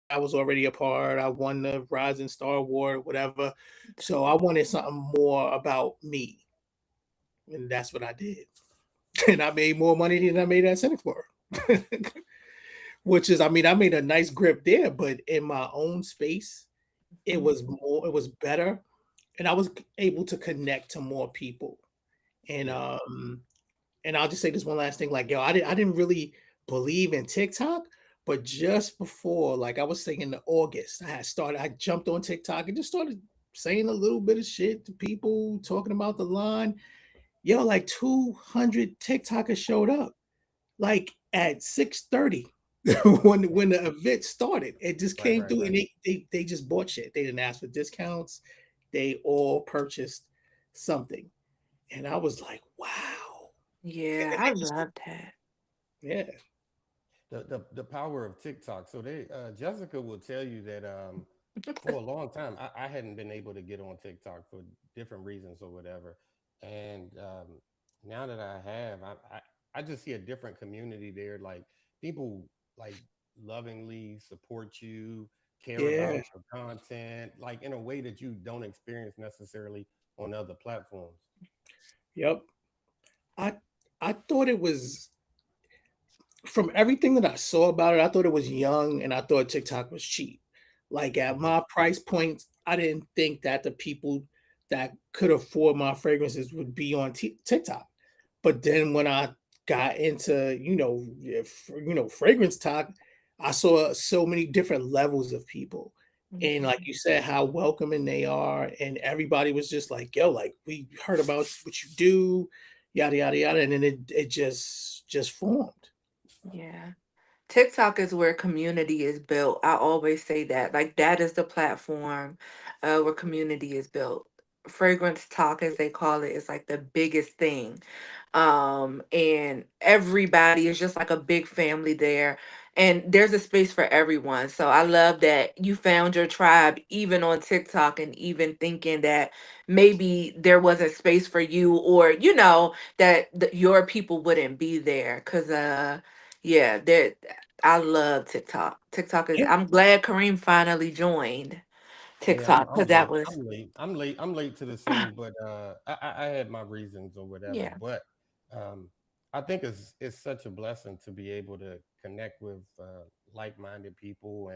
I was already a part. I won the Rising Star Award, whatever. So I wanted something more about me, and that's what I did. And I made more money than I made at Singapore. Which is, I mean, I made a nice grip there, but in my own space, it was better, and I was able to connect to more people. And Yeah. and I'll just say this one last thing, like, yo, I didn't really believe in TikTok, but just before, like I was saying in August, I jumped on TikTok and just started saying a little bit of shit to people, talking about the line. Yo, like 200 TikTokers showed up, like at 6:30 when the event started. It just Right, came right, through, and right. they just bought shit. They didn't ask for discounts. They all purchased something. And I was like, wow. And Yeah, then I they just, love that. yeah, The power of TikTok. So they Jessica will tell you that for a long time I hadn't been able to get on TikTok for different reasons or whatever, and now that I have, I just see a different community there. Like people like lovingly support you, care yeah, about your content, like in a way that you don't experience necessarily on other platforms. yep. I I thought it was from everything that I saw about it, I thought it was young and I thought TikTok was cheap. Like at Hmm. my price points, I didn't think that the people that could afford my fragrances would be on TikTok. But then when I got into, fragrance talk, I saw so many different levels of people. And like Mhm. you said, how welcoming they are. And everybody was just like, yo, like we heard about what you do, yada yada yada. And then it just formed. Yeah. TikTok is where community is built. I always say that. Like that is the platform where community is built. Fragrance talk, as they call it, is like the biggest thing. And everybody is just like a big family there. And there's a space for everyone. So I love that you found your tribe even on TikTok, and even thinking that maybe there wasn't space for you, or that your people wouldn't be there. Cause yeah, that I love TikTok. TikTok is. Yeah. I'm glad Kareem finally joined Yeah, TikTok, because that was. I'm late to the scene, but I had my reasons or whatever. Yeah. But um, I think it's such a blessing to be able to connect with like-minded people,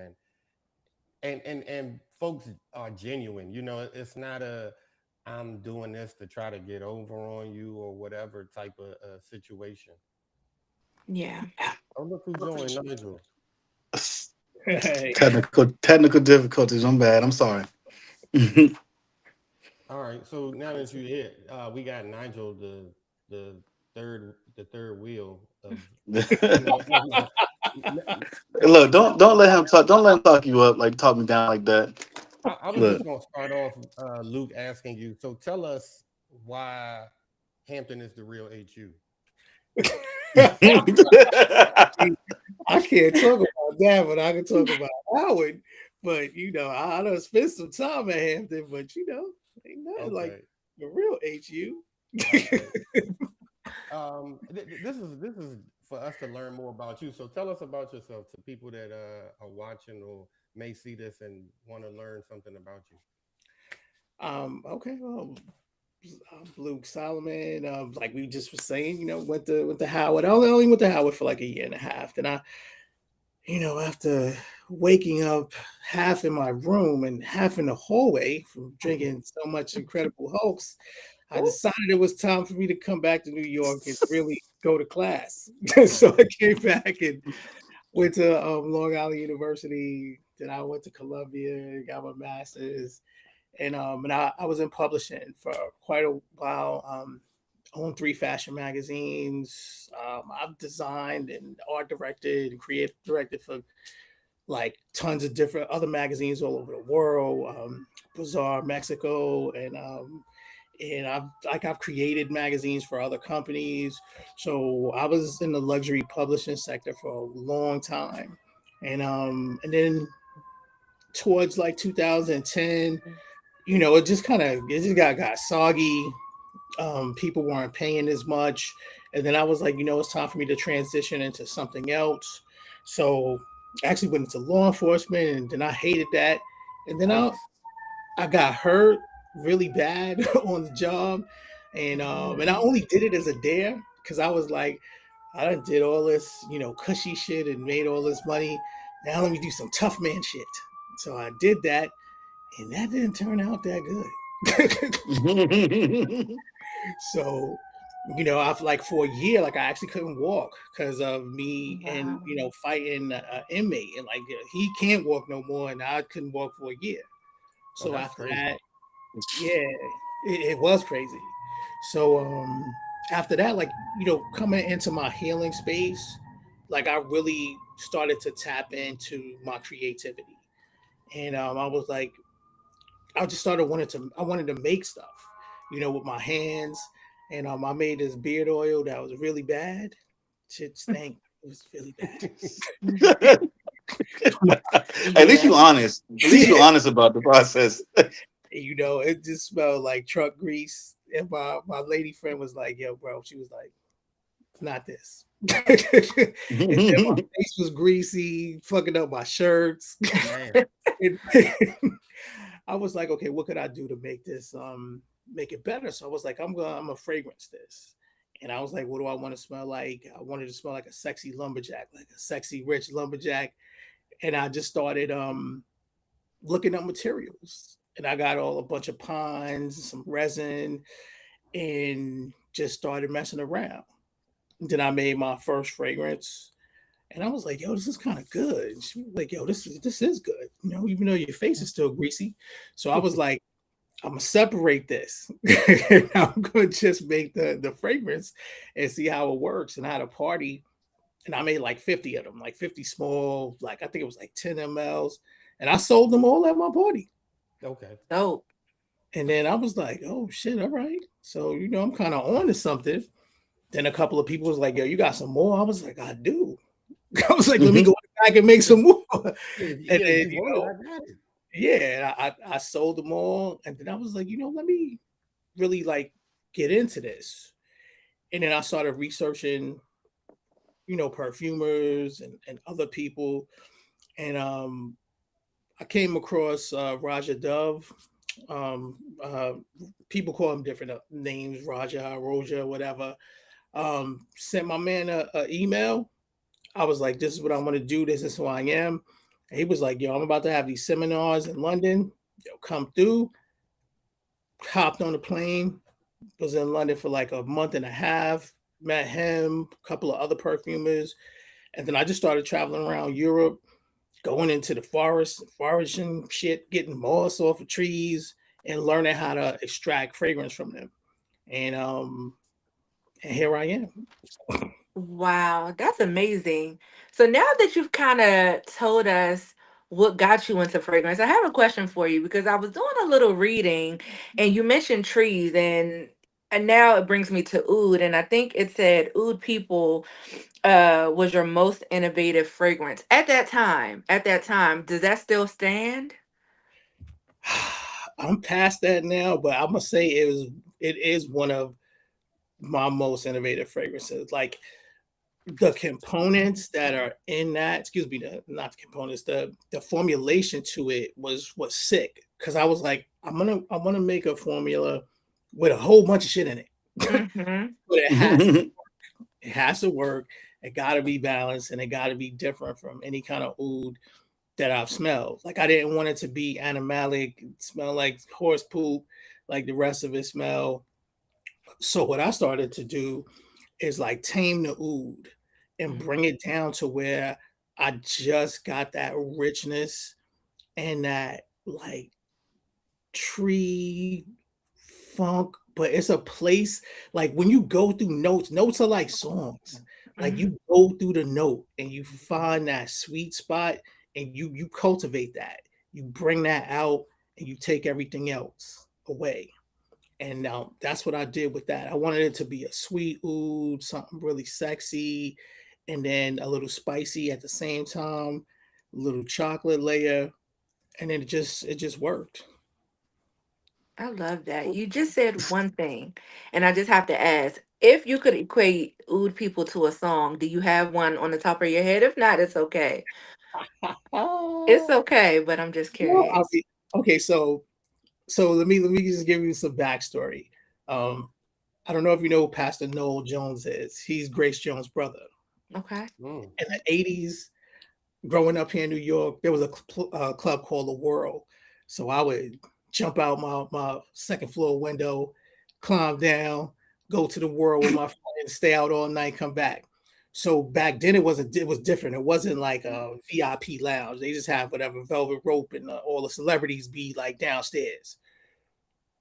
and folks are genuine. You know, it's not a I'm doing this to try to get over on you or whatever type of situation. Yeah. Oh, look who joined, Nigel. Hey. Technical difficulties. I'm bad. I'm sorry. All right, so now that you're here, we got Nigel, the the third wheel of, you know. Look, don't let him talk. Don't let him talk you up, like talk me down like that. I was Look. just gonna start off, Luke, asking you. So tell us why Hampton is the real HU. I can't talk about that, but I can talk about Howard. But I don't spend some time at Hampton, but ain't nothing like Okay, the real HU. okay. This is for us to learn more about you. So tell us about yourself to people that are watching or may see this and want to learn something about you. Okay, well, Luc Solomon, like we just were saying, went to Howard. I only went to Howard for like a year and a half. Then after waking up half in my room and half in the hallway from drinking so much Incredible Hulks, I decided it was time for me to come back to New York and really go to class. So I came back and went to Long Island University. Then I went to Columbia, got my master's, and I was in publishing for quite a while. Owned three fashion magazines. I've designed and art directed and creative directed for like tons of different other magazines all over the world. Bazaar, Mexico, and I've created magazines for other companies. So I was in the luxury publishing sector for a long time, and then towards like 2010, it just got soggy. People weren't paying as much, and then I was like, it's time for me to transition into something else. So Actually went into law enforcement, and then I hated that. And then Oh, I got hurt really bad on the job, and I Mhm. only did it as a dare because I was like, I done did all this, cushy shit and made all this money. Now let me do some tough man shit. So I did that, and that didn't turn out that good. So, I've like for a year, like I actually couldn't walk because of me and Wow. fighting an inmate, and like he can't walk no more, and I couldn't walk for a year. oh, So that's after crazy. that, yeah, it was crazy. So after that, like coming into my healing space, like I really started to tap into my creativity, and I was like, I just started I wanted to make stuff, with my hands, and I made this beard oil that was really bad. Shit stank. It was really At least Yeah. you honest. At least you bad. honest about the process. It just smelled like truck grease. And my lady friend was like, "Yo, bro," she was like, "Not this." And then my face was greasy, fucking up my shirts. Damn. And I was like, "Okay, what could I do to make this make it better?" So I was like, I'm a fragrance this." And I was like, "What do I want to smell like?" I wanted to smell like a sexy lumberjack, like a sexy rich lumberjack. And I just started looking up materials, and I got all a bunch of pines, some resin, and just started messing around. Then I made my first fragrance, and I was like, "Yo, this is kind of good." And she was like, "Yo, this is good," even though your face is still greasy. So I was like, "I'm gonna separate this. I'm gonna just make the fragrance and see how it works." And I had a party, and I made like 50 of them, like 50 small, like I think it was like 10 mLs, and I sold them all at my party. Okay. Dope. And then I was like, "Oh shit, all right." So I'm kind of on to something. Then a couple of people was like, "Yo, you got some more?" I was like, "I do." I was like, "Let me go back and make some more." And Yeah, if then you want it, I got it. yeah, I sold them all, and then I was like, let me really like get into this. And then I started researching, perfumers and other people, and I came across Raja Dove. Um, uh, People call him different names, Raja, Roja, whatever. Sent my man a email. I was like, "This is what I want to do. This is who I am." And he was like, "Yo, I'm about to have these seminars in London. Yo, come through." Hopped on a plane. Was in London for like a month and a half. Met him, a couple of other perfumers, and then I just started traveling around Europe, going into the forest, foraging shit, getting moss off of trees, and learning how to extract fragrance from them. And here I am. Wow, that's amazing. So now that you've kind of told us what got you into fragrance, I have a question for you because I was doing a little reading and you mentioned trees and now it brings me to oud, and I think it said oud people was your most innovative fragrance at that time. At that time, does that still stand? I'm past that now, but I'm gonna say it is one of my most innovative fragrances. Like the components that are in that, excuse me, not the components, the formulation to it was sick. Cause I was like, I'm gonna make a formula with a whole bunch of shit in it. Mm-hmm. But it has to work. It gotta be balanced, and it gotta be different from any kind of oud that I've smelled. Like I didn't want it to be animalic, smell like horse poop, like the rest of it smell. So what I started to do is like tame the oud and bring it down to where I just got that richness and that like tree funk, but it's a place like when you go through notes, notes are like songs. Like Mm-hmm. you go through the note and you find that sweet spot and you cultivate that. You bring that out and you take everything else away. And that's what I did with that. I wanted it to be a sweet oud, something really sexy, and then a little spicy at the same time, a little chocolate layer, and then it just worked. I love that. You just said one thing, and I just have to ask if you could equate oud people to a song, do you have one on the top of your head? If not, it's okay. It's okay, but I'm just No, I curious. mean, okay, so let me just give you some backstory. Um, I don't know if you know who Pastor Noel Jones is. He's Grace Jones' brother. Okay. Mm. In the 80s, growing up here in New York, there was a club called The World. So I would jump out my second floor window, climb down, go to The World with my friends, stay out all night, come back. So back then it was different. It wasn't like a VIP lounge. They just have whatever velvet rope and all the celebrities be like downstairs.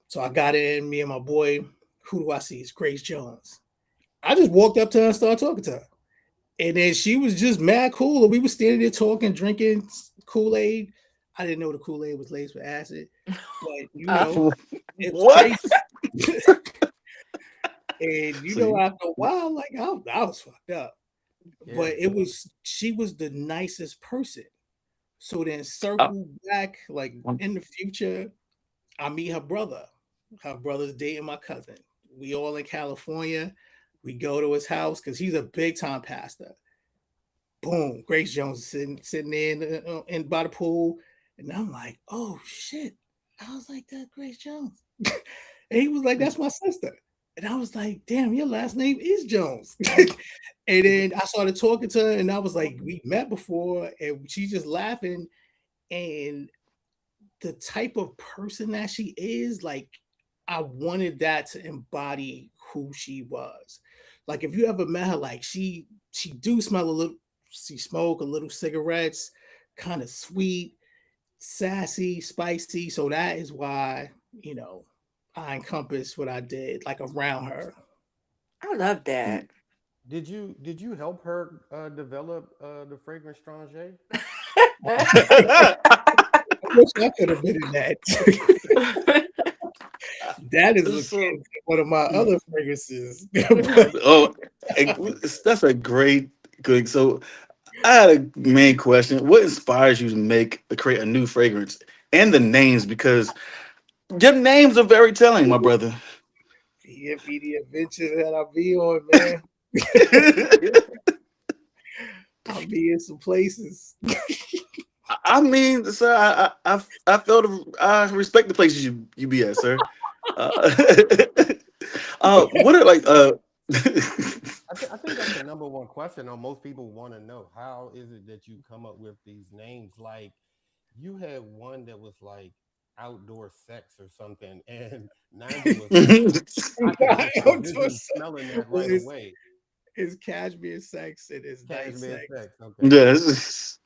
So I got in, me and my boy. Who do I see? It's Grace Jones. I just walked up to her and started talking to her. And then she was just mad cool. And we were standing there talking, drinking Kool-Aid. I didn't know the Kool-Aid was laced with acid, but Uh, it was What? crazy. And See, after a while, like I was fucked up. Yeah. But she was the nicest person. So then uh, circle back, like in the future, I meet her brother. Her brother's dating my cousin. We all in California. We go to his house because he's a big time pastor. Boom, Grace Jones sitting there in by the pool, and I'm like, oh shit. I was like, that Grace Jones. And he was like, that's my sister. And I was like, damn, your last name is Jones. And then I started talking to her, and I was like, we met before, and she's just laughing. And the type of person that she is, like, I wanted that to embody who she was. Like, if you ever met her, like she do smell a little, she smoke a little cigarettes, kind of sweet, sassy, spicy. So that is why, I encompassed what I did, like around her. I love that. Did you help her develop the fragrance Strange? I wish I could have been in that. That is akin so, to one of my other fragrances. But oh, that's a great good. So, I had a main question: what inspires you to create a new fragrance, and the names? Because your names are very telling, my brother. be the adventure that I be on, man. I'll be in some places. I mean, sir, I felt I respect the places you be at, sir. Uh, what are like I think that's the number one question most people want to know. How is it that you come up with these names? Like you had one that was like outdoor sex or something, and Nigel was like, I could just envision smelling that right It's, away. it's cashmere sex and it's night Cashmere sex. sex. Okay. yes.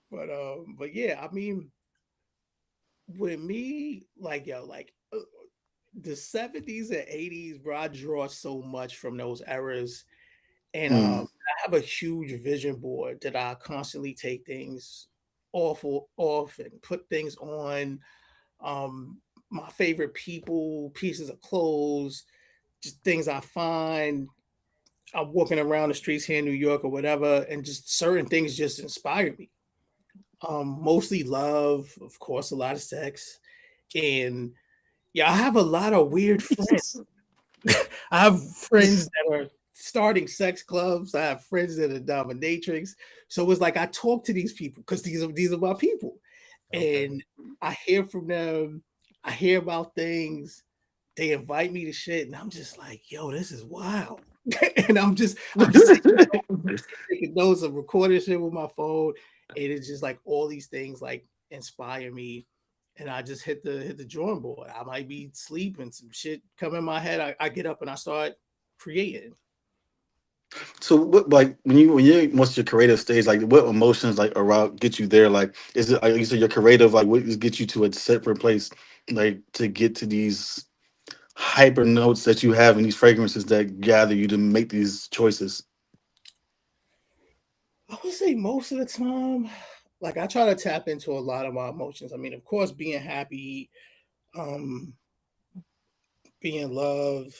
But yeah, I mean, with me, like yo, like the 70s and 80s, bro, I draw so much from those eras. And Mm. I have a huge vision board that I constantly take things off and put things on. Um, my favorite people, pieces of clothes, just things I find. I'm walking around the streets here in New York or whatever, and just certain things just inspire me. Mostly love, of course, a lot of sex, and yeah, I have a lot of weird friends. I have friends that are starting sex clubs. I have friends that are dominatrix. So it's like I talk to these people because these are my people, Okay. and I hear from them. I hear about things. They invite me to shit, and I'm just like, yo, this is wild. And I'm just taking notes of recording shit with my phone, and it's just like all these things like inspire me, and I just hit the drawing board. I might be sleeping, some shit come in my head. I get up and I start creating. So, what like when you what's your creative stage? Like, what emotions like around get you there? Like, is it like you said, your creative? Like, what is get you to a separate place? Like to get to these hyper notes that you have in these fragrances that gather you to make these choices. I would say most of the time, like I try to tap into a lot of my emotions. I mean, of course, being happy, um, being love.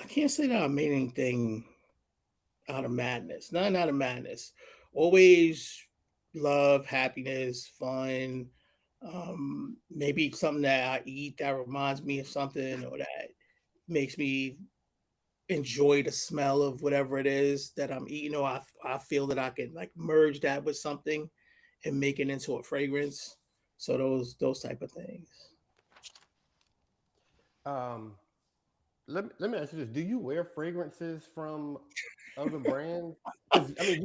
I can't say that I made anything out of madness. Nothing out of madness. Always love, happiness, fun. Maybe something that I eat that reminds me of something or that makes me enjoy the smell of whatever it is that I'm eating, or I feel that I can like merge that with something and make it into a fragrance. So those type of things. Um, let me ask you this: do you wear fragrances from other brands? Because I mean,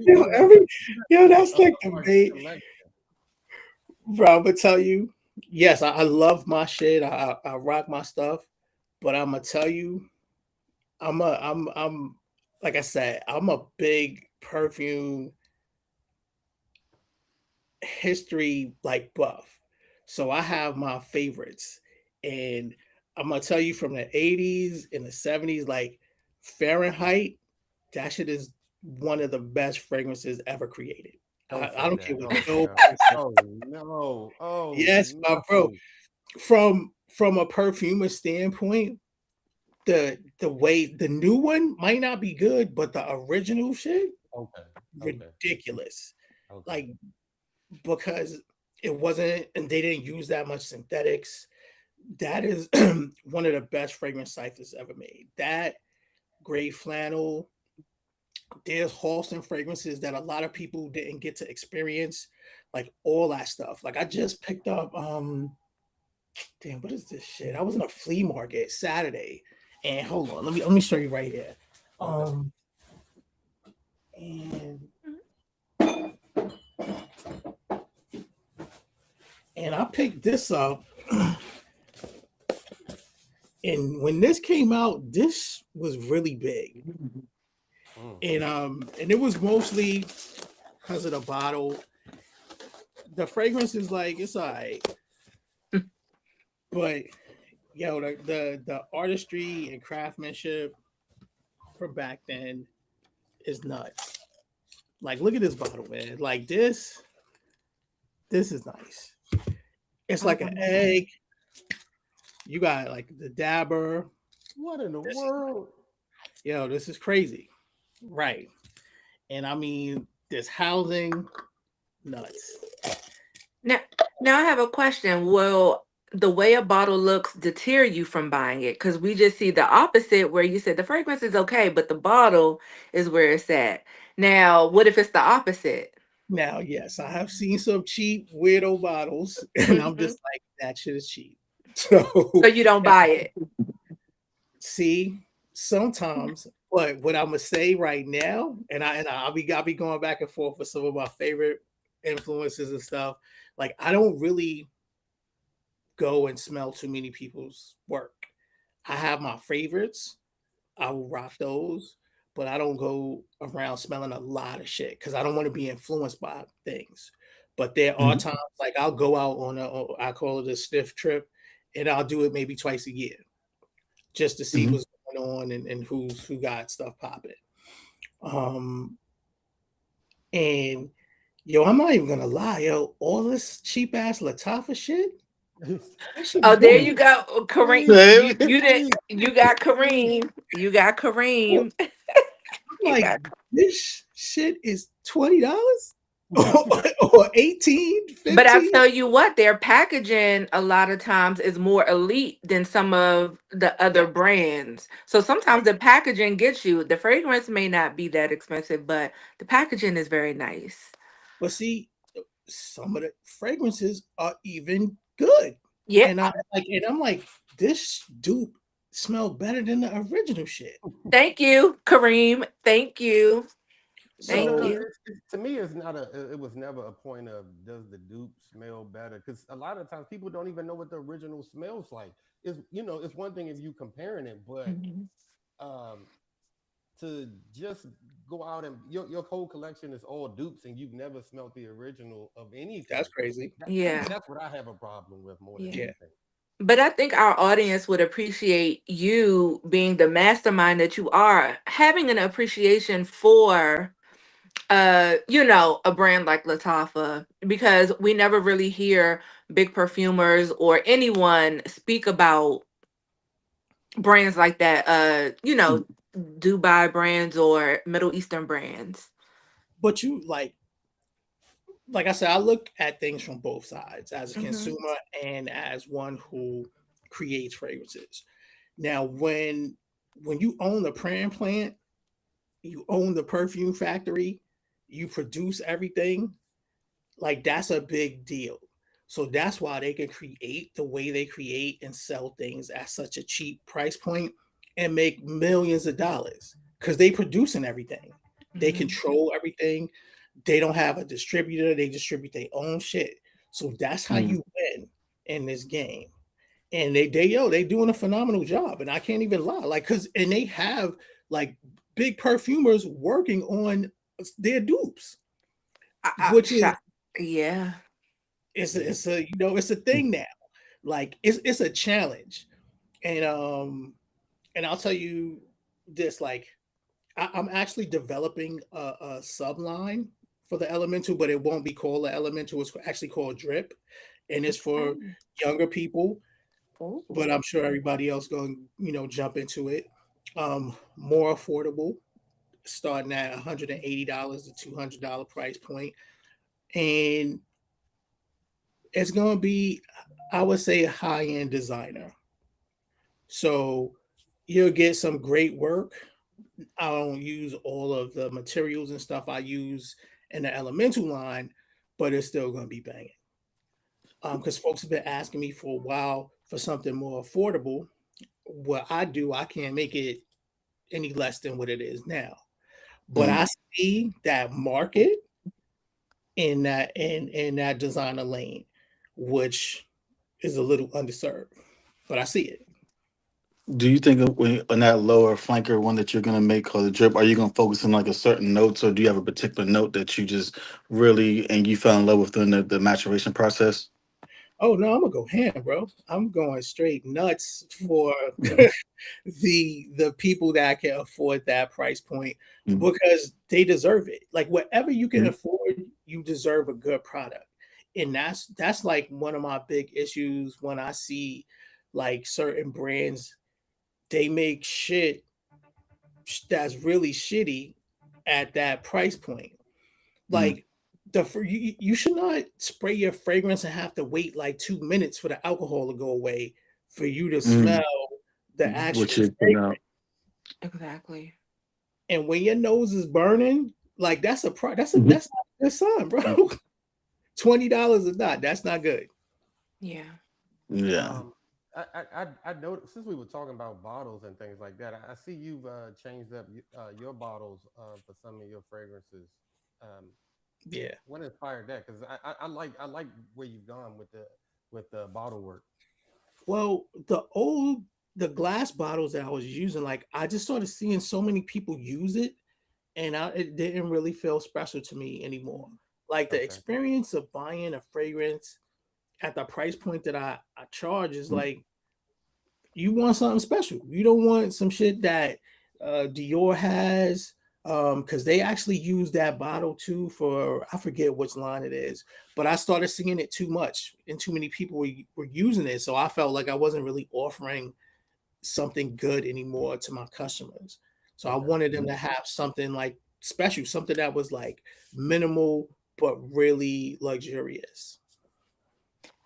Yo, you that's got like a the large bait, selection. bro. I'm gonna tell you, yes, I love my shit. I rock my stuff, but I'm gonna tell you, I'm like I said, I'm a big perfume history like buff. So I have my favorites. And I'm gonna tell you from the 80s and the 70s, like Fahrenheit, that shit is one of the best fragrances ever created. Don't I say don't care that. what Oh nobody no. says. Oh no. Oh Yes, my bro. no. From a perfumer standpoint, the way the new one might not be good, but the original shit, Okay. Okay. ridiculous. Okay. Like because it wasn't, and they didn't use that much synthetics. That is one of the best fragrance ciphers ever made. That gray flannel. There's Halston fragrances that a lot of people didn't get to experience, like all that stuff. Like I just picked up, damn, what is this shit? I was in a flea market Saturday, and hold on, let me show you right here. Okay. Um, and I picked this up, and when this came out, this was really big. Mm. And it was mostly because of the bottle. The fragrance is like it's all right, but yo, the artistry and craftsmanship from back then is nuts. Like, look at this bottle, man. Like this is nice. It's like an egg. You got like the dabber. What in the This is world? yo, this is crazy, right? And I mean, this housing nuts. Now, now I have a question. Will the way a bottle looks deter you from buying it? Because we just see the opposite, where you said the fragrance is okay, but the bottle is where it's at. Now, what if it's the opposite? Now, yes, I have seen some cheap weirdo bottles, and I'm Hmm. just like, that shit is cheap. So So you don't buy it. see, sometimes, but what I'm gonna say right now, I'll be going back and forth with some of my favorite influences and stuff. Like I don't really go and smell too many people's work. I have my favorites. I will rock those, but I don't go around smelling a lot of shit because I don't want to be influenced by things. But there are Mhm. times like I'll go out on I call it a sniff trip, and I'll do it maybe twice a year just to see Mhm. what's going on and who got stuff popping. Um, and yo, I'm not even gonna lie, yo, all this cheap ass Latafa shit, that should be Oh, there going. you go, Kareem. Please, Yeah. You did. please, You got please. Kareem. You got I'm Kareem. You like, got. this shit is $20 or 18, But I 15. tell you what, their packaging a lot of times is more elite than some of the other Yeah, brands. So yeah. sometimes the packaging gets you. The fragrance may not be that expensive, but the packaging is very nice. But see, some of the fragrances are even good. Yep. And I'm like, this dupe smelled better than the original shit. Thank you, Kareem. Thank you. But Thank no, So you. to me, it's not a. It was never a point of does the dupe smell better? Because a lot of times people don't even know what the original smells like. It's it's one thing if you comparing it, but Mhm. um, to just go out and your whole collection is all dupes and you've never smelt the original of anything. that's crazy. Yeah. That's what I have a problem with more than Yeah. Yeah. anything. But I think our audience would appreciate you being the mastermind that you are, having an appreciation for a brand like Latafa, because we never really hear big perfumers or anyone speak about brands like that, Dubai brands or Middle Eastern brands. But you like I said, I look at things from both sides as a Hmm. consumer and as one who creates fragrances. Now, when when you own the plant plant, you own the perfume factory, you produce everything, like that's a big deal. So that's why they can create the way they create and sell things at such a cheap price point and make millions of dollars because they producing everything. They Mhm. control everything. They don't have a distributor. They distribute their own shit. So that's how Mm. you win in this game. And they doing a phenomenal job. And I can't even lie. Like, cause and they have like big perfumers working on their dupes, which is Yeah. Yeah. it's a it's a thing now. Like it's a challenge. And and I'll tell you this, like I'm actually developing a subline for the elemental, but it won't be called the elemental. It's actually called drip, and it's for Okay. younger people. But Ooh. I'm sure everybody else going to jump into it. More affordable, starting at $180 to $200 price point, and it's going to be, I would say, a high end designer. So you'll get some great work. I don't use all of the materials and stuff I use in the elemental line, but it's still going to be banging. Because folks have been asking me for a while for something more affordable. What I do, I can't make it any less than what it is now. But Mm. I see that market in that designer lane, which is a little underserved. But I see it. Do you think on that lower flanker one that you're gonna make called the drip, are you gonna focus on like a certain notes, or do you have a particular note that you just really and you fell in love with during the maturation process? Oh no, I'm gonna go ham, bro. I'm going straight nuts for the people that can afford that price point Mm. because they deserve it. Like whatever you can Mhm. afford, you deserve a good product. And that's like one of my big issues when I see like certain brands, they make shit that's really shitty at that price point. Mm. Like you should not spray your fragrance and have to wait like 2 minutes for the alcohol to go away for you to Mm. smell the What actual you're putting fragrance. out. Exactly. And when your nose is burning, like Mhm. that's not a good sign, bro. Mm. $20 is not. That's not good. Yeah. Yeah. Um, I noticed since we were talking about bottles and things like that. I see you've changed up your bottles for some of your fragrances. Um, Yeah. what inspired that? Because I like where you've gone with the bottle work. Well, the glass bottles that I was using, like I just started seeing so many people use it, and it didn't really feel special to me anymore. Like the Okay. experience of buying a fragrance at the price point that I charge is like you want something special. You don't want some shit that Dior has, because they actually use that bottle too for I forget which line it is, but I started seeing it too much and too many people were using it, so I felt like I wasn't really offering something good anymore to my customers. So I Okay. wanted them to have something like special, something that was like minimal but really luxurious.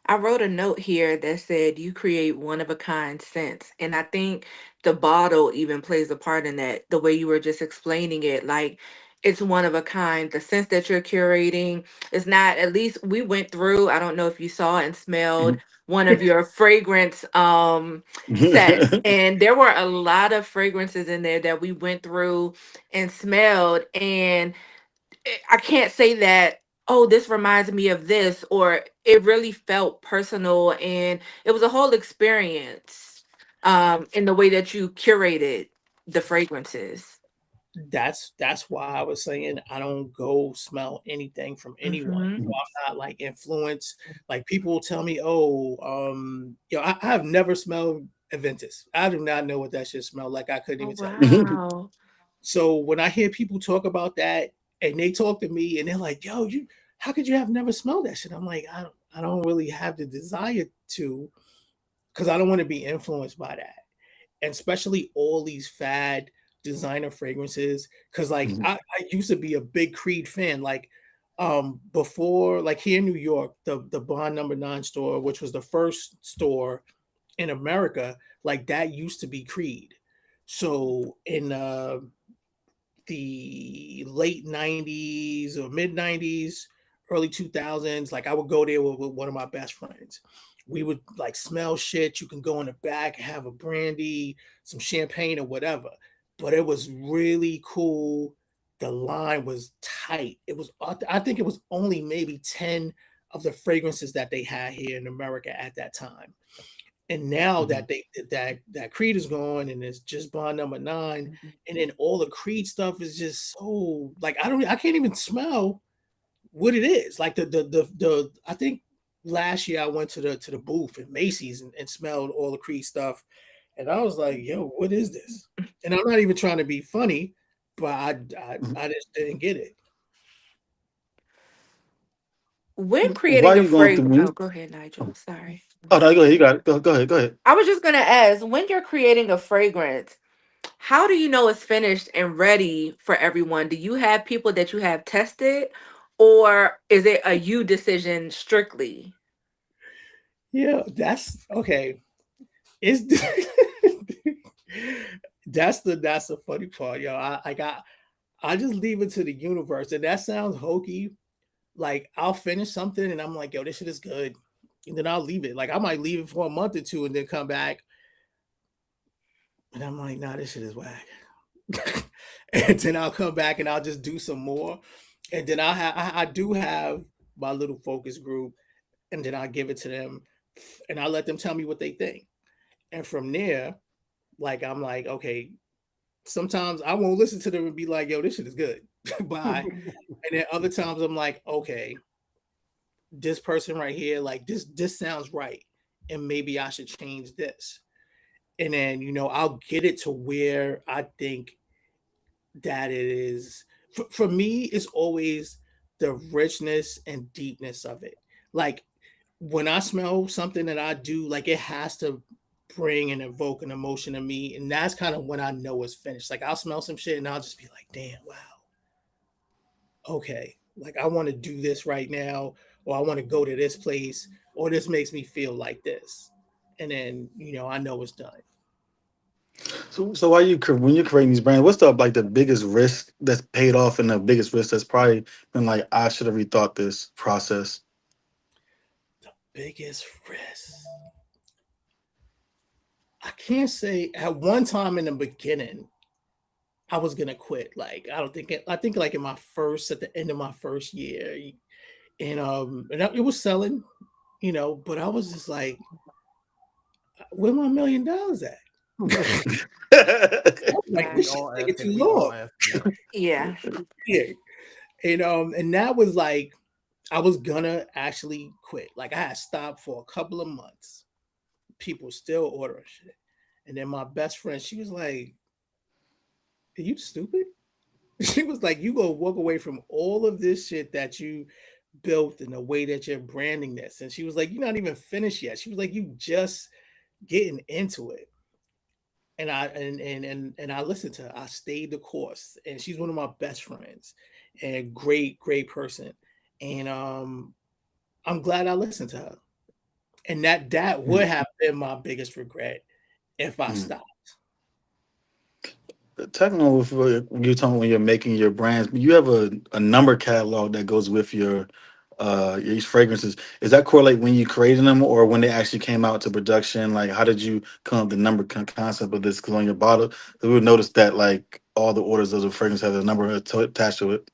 I wrote a note here that said you create one of a kind scents. And I think the bottle even plays a part in that, the way you were just explaining it. Like it's one of a kind. The scents that you're curating is not, at least we went through, I don't know if you saw and smelled one of your fragrance sets. Mhm. And there were a lot of fragrances in there that we went through and smelled. And I can't say that, oh, this reminds me of this, or it really felt personal and it was a whole experience in the way that you curated the fragrances. That's why I was saying I don't go smell anything from anyone. Mm-hmm. So I'm not like influenced. Like people will tell me, oh, I have never smelled Aventus. I do not know what that shit smelled like. I couldn't Oh, even tell you. wow. So when I hear people talk about that and they talk to me and they're like, yo, you how could you have never smelled that shit? I'm like, I don't really have the desire to because I don't want to be influenced by that, and especially all these fad designer fragrances. Because like Mhm. I used to be a big Creed fan. Like before, like here in New York, the Bond Number 9 store, which was the first store in America, like that used to be Creed. So in the late 90s or mid 90s, early 2000s, like I would go there with one of my best friends. We would like smell shit. You can go in the back, have a brandy, some champagne or whatever. But it was really cool. The line was tight. It was, I think it was only maybe 10 of the fragrances that they had here in America at that time. And now Mhm. that that Creed is gone and it's just Bond number 9, Mhm. and then all the Creed stuff is just so like I can't even smell what it is. Like the I think last year I went to the booth at Macy's and smelled all the Creed stuff, and I was like, "Yo, what is this?" And I'm not even trying to be funny, but Mhm. I just didn't get it. When Why creating are a you going fragrance, through? oh, go ahead, Nigel. Sorry. Oh no, go ahead. You got it. Go ahead. Go ahead. I was just gonna ask, when you're creating a fragrance, how do you know it's finished and ready for everyone? Do you have people that you have tested, or is it a you decision strictly? Yeah, that's okay. It's that's the funny part, yo. I just leave it to the universe, and that sounds hokey. Like I'll finish something, and I'm like, yo, this shit is good, and then I'll leave it. Like I might leave it for a month or two, and then come back, and I'm like, nah, this shit is whack. And then I'll come back, and I'll just do some more, and then I do have my little focus group, and then I give it to them, and I let them tell me what they think, and from there, like I'm like, okay, sometimes I won't listen to them and be like, yo, this shit is good. Bye. And then other times I'm like, okay, this person right here, like this sounds right. And maybe I should change this. And then, I'll get it to where I think that it is. For me, it's always the richness and deepness of it. Like when I smell something that I do, like it has to bring and evoke an emotion in me. And that's kind of when I know it's finished. Like I'll smell some shit and I'll just be like, damn, wow, okay. Like I want to do this right now, or I want to go to this place, or this makes me feel like this. And then, I know it's done. So why when you're creating these brands, what's the biggest risk that's paid off and the biggest risk that's probably been like I should have rethought this process? Biggest risk. I can't say at one time in the beginning, I was gonna quit. Like I don't think it, I think like in my first at the end of my first year, it was selling, but I was just like, where my $1 million at? I was like, Right. this shit taking too We all long. asking that. Yeah. Yeah. And that was like I was gonna actually quit. Like I had stopped for a couple of months. People still ordering shit. And then my best friend, she was like, are you stupid? She was like, you go walk away from all of this shit that you built and the way that you're branding this. And she was like, you're not even finished yet. She was like, you just getting into it. And I listened to her. I stayed the course. And she's one of my best friends and great person. And I'm glad I listened to her. And that would have been my biggest regret if I Mm. stopped. Technical, if you're talking when you're making your brands, you have a number catalog that goes with your fragrances. Is that correlate when you created them or when they actually came out to production? Like, how did you come up with the number concept of this? Because on your bottle, we would notice that like all the orders of the fragrance have a number attached to it.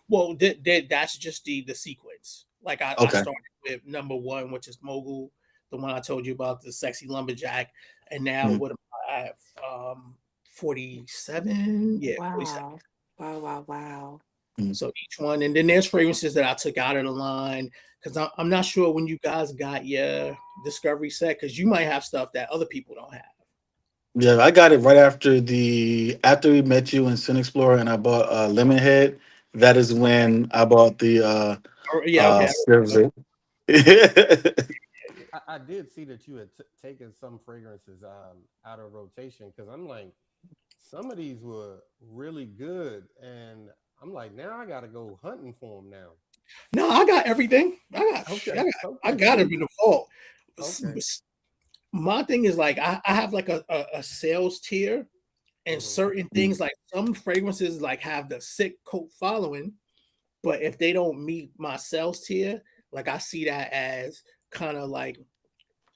Well, that's just the sequence. Like I Okay. started with number one, which is Mogul, the one I told you about, the sexy lumberjack, and now Mm. what am I have? 47, yeah, 47. Wow. Wow. Wow. Wow. Mm. So each one, and then there's fragrances that I took out of the line because I'm not sure when you guys got your discovery set because you might have stuff that other people don't have. Yeah, I got it right after we met you in Sin Explorer, and I bought Lemonhead. That is when I bought the Yeah, okay. Civ. I did see that you had taken some fragrances out of rotation because I'm like, some of these were really good, and I'm like, now I got to go hunting for them now. No, I got everything. Okay, I okay, got it in the vault. okay. My thing is like I have like a sales tier, And Hmm. certain things like some fragrances like have the sick cult following, but if they don't meet my sales tier, like I see that as kind of like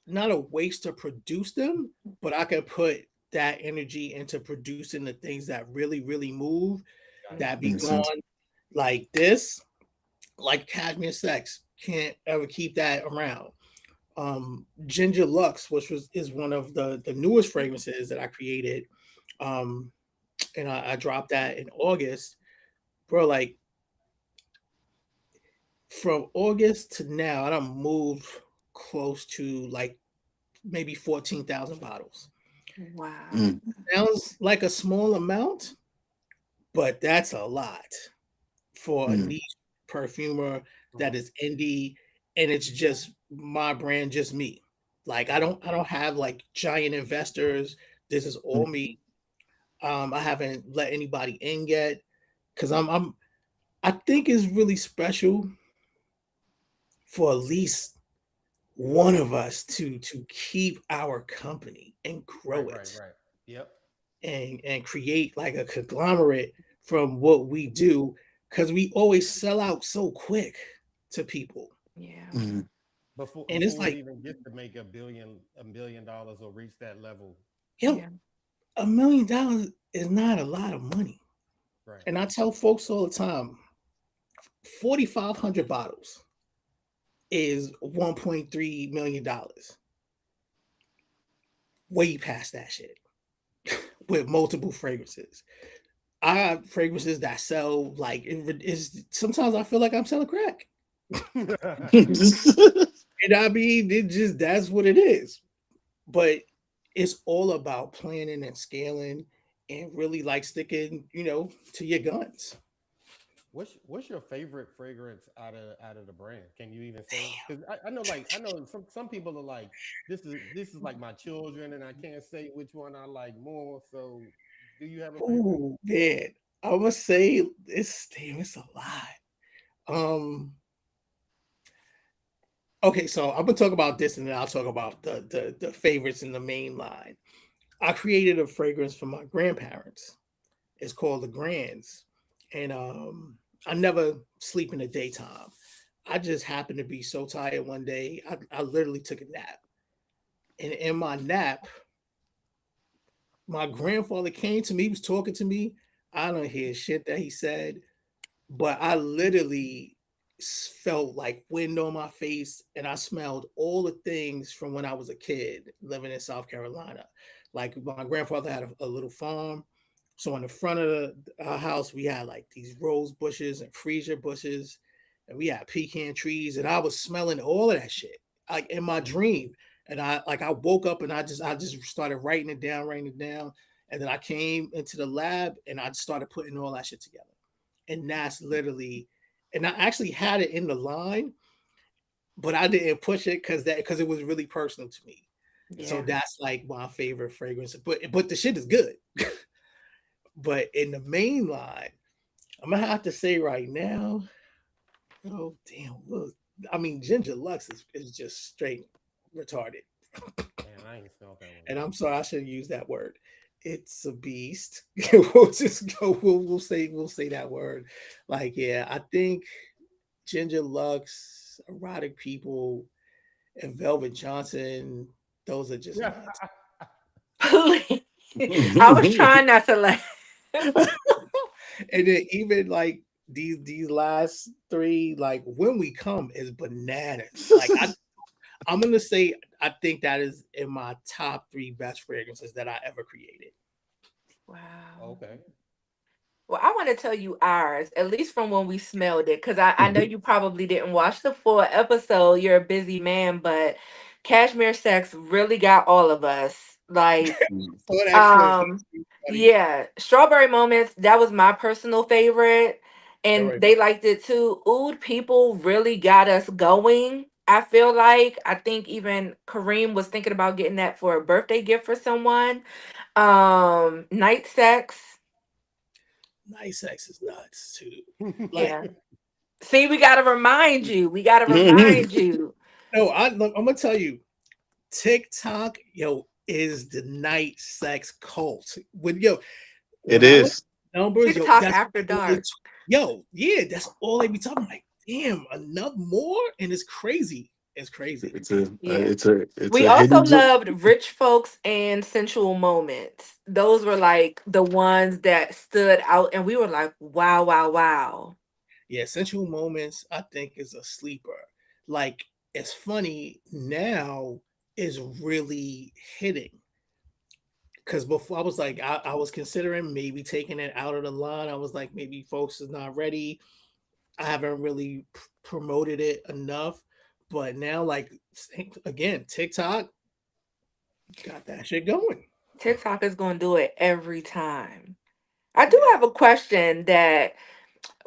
not a waste to produce them, but I could put that energy into producing the things that really, really move, Gotcha. that be Makes sense. gone like this, like cashmere sex. Can't ever keep that around. Ginger Lux, which was is one of the newest fragrances that I created. Um, and I dropped that in August. Bro, like from August to now, I done moved close to like maybe 14,000 bottles. Wow. Mm, Sounds like a small amount, but that's a lot for a mm, niche perfumer that Hmm. is indie, and it's just my brand, just me. Like Right. I don't have like giant investors. This is mm, all me. I haven't let anybody in yet because I think it's really special for at least one of us to keep our company and grow Right. Right. it Right. Yep. and create like a conglomerate from what we do because we always sell out so quick to people. Yeah. mm, And it's Before it like, even gets to make $1 billion or reach that level. yo, Yeah. $1 million is not a lot of money. Right. And I tell folks all the time, 4,500 bottles is $1.3 million. Way past that shit with multiple fragrances. I got fragrances that sell like it is. Sometimes I feel like I'm selling crack, and I mean, it just that's what it is. But it's all about planning and scaling, and really like sticking, to your guns. What's your favorite fragrance out of the brand? Can you even say? Because I know some people are like, this is like my children, and I can't say which one I like more. So, do you have a favorite? Oh man, I must say it's damn, it's a lot. Um, okay, so I'm gonna talk about this, and then I'll talk about the favorites in the main line. I created a fragrance for my grandparents. It's called the Grands, and I never sleep in the daytime. I just happened to be so tired one day. I literally took a nap, and in my nap, my grandfather came to me. He was talking to me. I don't hear shit that he said, but I literally felt like wind on my face, and I smelled all the things from when I was a kid living in South Carolina. Like my grandfather had a little farm, so in the front of our house we had like these rose bushes and freesia bushes, and we had pecan trees, and I was smelling all of that shit like in my Mhm. dream. And I woke up and I just started writing it down, and then I came into the lab and I started putting all that shit together, and that's literally, and I actually had it in the line, but I didn't push it because it was really personal to me. So Yeah. that's like my favorite fragrance. But the shit is good. But in the main line, I'm gonna have to say right now, oh damn, I mean Ginger Lux is just straight retarded. Man, I ain't smelled that one And yet. I'm sorry I shouldn't use that word. It's a beast. We'll just go. We'll say that word. Like yeah, I think Ginger Lux, Erotic People, and Velvet Johnson, those are just Yeah. nuts. I was trying not to laugh. And then even like these last three, like When We Come is bananas. Like I'm gonna say I think that is in my top three best fragrances that I ever created. Wow. Okay. Well, I want to tell you ours, at least from when we smelled it, because I know you probably didn't watch the full episode. You're a busy man, but Cashmere Sex really got all of us. Like, So that clip, buddy. yeah, Strawberry Moments, that was my personal favorite. And Strawberry. they liked it too. Oud People really got us going. I feel like I think even Kareem was thinking about getting that for a birthday gift for someone. Night Sex. Nice sex is nuts too. Like, Yeah. See, we gotta remind you. We gotta remind you. no, I'm gonna tell you, TikTok, yo, is the night sex cult. It When I look is. at numbers, TikTok that's after all they, dark. yeah, that's all they be talking. Like, damn, enough more, and it's crazy. It's crazy. Yeah. It's We a also hidden gem. loved Rich Folks and Sensual Moments. Those were like the ones that stood out, and we were like, wow, wow, wow. Yeah, Sensual Moments, I think, is a sleeper. Like, it's funny now is really hitting. Because before I was like, I was considering maybe taking it out of the line. I was like, maybe folks is not ready. I haven't really promoted it enough. But now, like, again, TikTok got that shit going. TikTok is going to do it every time. I do Yeah. have a question that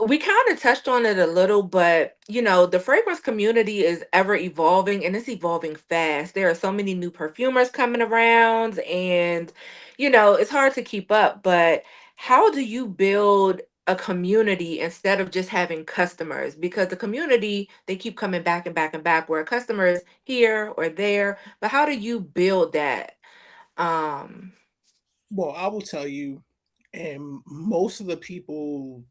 we kind of touched on it a little, but the fragrance community is ever evolving and it's evolving fast. There are so many new perfumers coming around, and it's hard to keep up. But how do you build a community instead of just having customers? Because the community, they keep coming back and back and back, where a customer is here or there. But how do you build that? Um, Well, I will tell you, and most of the people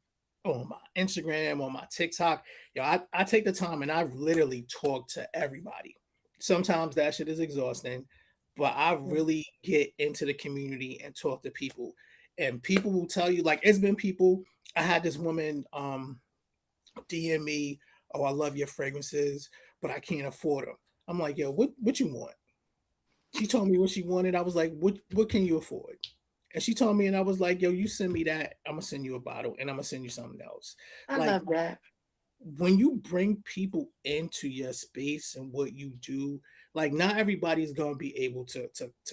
on my Instagram, on my TikTok, I take the time and I literally talk to everybody. Sometimes that shit is exhausting, but I really get into the community and talk to people. And people will tell you, like, it's been people. I had this woman DM me, "Oh, I love your fragrances, but I can't afford them." I'm like, "Yo, what you want?" She told me what she wanted. I was like, what can you afford? And she told me, and I was like, yo, you send me that. I'm gonna send you a bottle and I'm gonna send you something else. I Like, love that. when you bring people into your space and what you do, like, not everybody's gonna be able to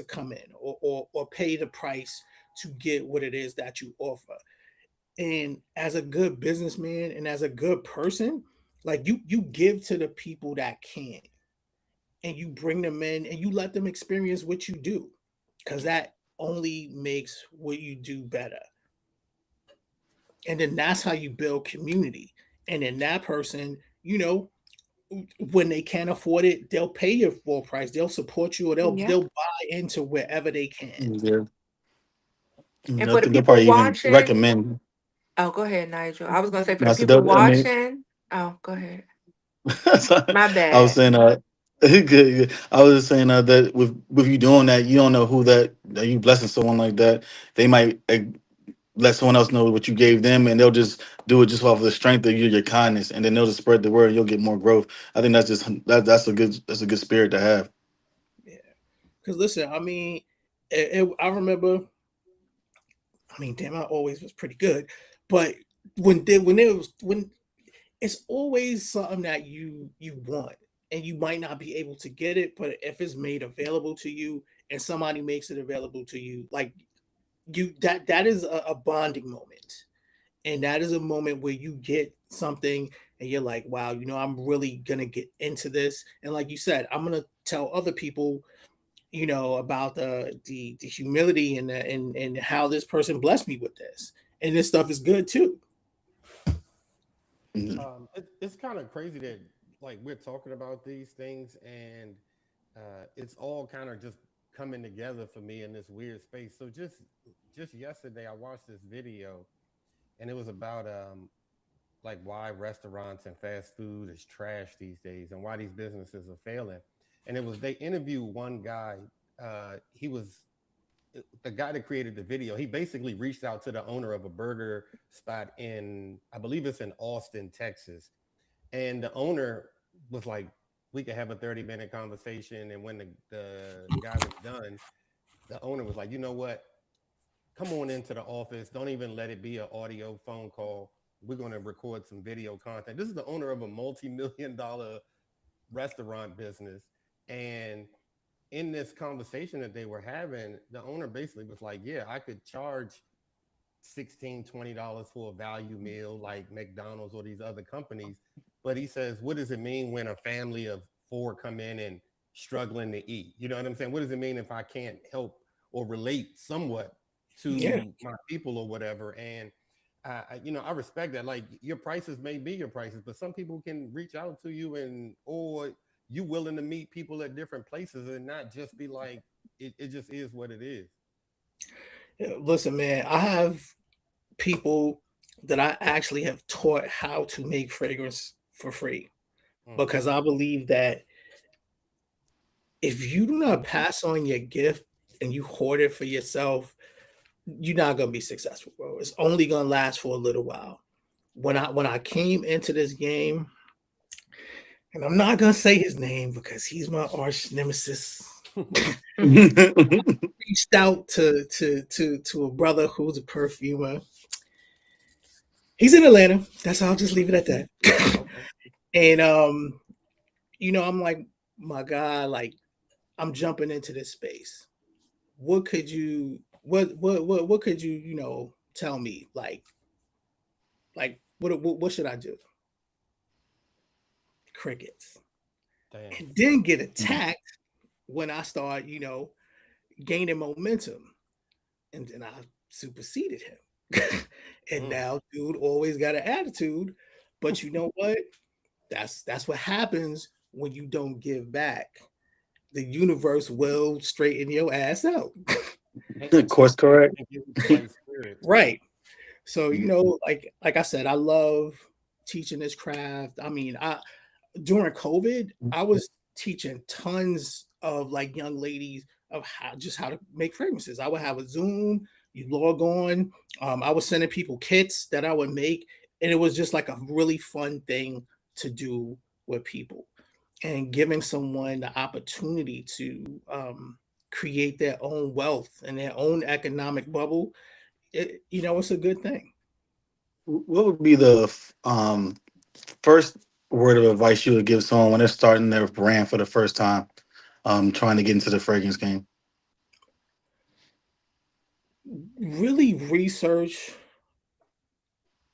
come in or pay the price to get what it is that you offer. And as a good businessman and as a good person, like, you give to the people that can, and you bring them in and you let them experience what you do, because that only makes what you do better. And then that's how you build community. And then that person, when they can't afford it, they'll pay your full price, they'll support you, or they'll Yeah. they'll buy into wherever they can. Yeah. And I for the think they'll people probably even watching, recommend. oh, go ahead, Nigel. I was gonna say for the No, so people I mean, watching. Oh, go ahead. My I was bad. saying, good, good. I was just saying that with you doing that, you don't know who that you blessing someone like that. They might let someone else know what you gave them, and they'll just do it just off of the strength of your kindness, and then they'll just spread the word, and you'll get more growth. I think that's a good spirit to have. Yeah. Because listen, I mean, I remember, I mean, damn, I always was pretty good, but when it's always something that you want, and you might not be able to get it, but if it's made available to you and somebody makes it available to you, like, that is a bonding moment. And that is a moment where you get something and you're like, wow, I'm really gonna get into this. And like you said, I'm gonna tell other people, about the humility and how this person blessed me with this. And this stuff is good too. Mhm. It's kind of crazy that like we're talking about these things and it's all kind of just coming together for me in this weird space. So just yesterday I watched this video and it was about like why restaurants and fast food is trash these days and why these businesses are failing. And it was they interviewed one guy. He was the guy that created the video. He basically reached out to the owner of a burger spot in, I believe it's in Austin, Texas, and the owner was like, we could have a 30-minute conversation. And when the guy was done, the owner was like, you know what, come on into the office, don't even let it be an audio phone call, we're going to record some video content. This is the owner of a multi-million dollar restaurant business. And in this conversation that they were having, the owner basically was like, yeah, I could charge 16, $20 for a value meal like McDonald's or these other companies. But he says, what does it mean when a family of four come in and struggling to eat? You know what I'm saying? What does it mean if I can't help or relate somewhat Yeah. to my people or whatever? And I respect that. Like your prices may be your prices, but some people can reach out to you or you willing to meet people at different places and not just be like it just is what it is. Yeah, listen, man, I have people that I actually have taught how to make fragrance for free Mm, because I believe that if you do not pass on your gift and you hoard it for yourself, you're not gonna be successful, bro. It's only gonna last for a little while. When I came into this game, and I'm not gonna say his name because he's my arch nemesis. Reached out to a brother who's a perfumer. He's in Atlanta. That's how I'll just leave it at that. okay. And I'm like, my God, like I'm jumping into this space. What could you, tell me? What should I do? Crickets. Damn. And then get attacked when I start, gaining momentum. And then I superseded him. And Mm, now dude always got an attitude. But you know what? That's what happens when you don't give back. The universe will straighten your ass out. Course correct. and give it the right spirit. Right. So, like I said, I love teaching this craft. I mean, I during COVID, I was teaching tons of like young ladies of how to make fragrances. I would have a Zoom, you log on. I was sending people kits that I would make, and it was just like a really fun thing to do with people and giving someone the opportunity to create their own wealth and their own economic bubble. It's a good thing. What would be the first word of advice you would give someone when they're starting their brand for the first time, trying to get into the fragrance game? Really research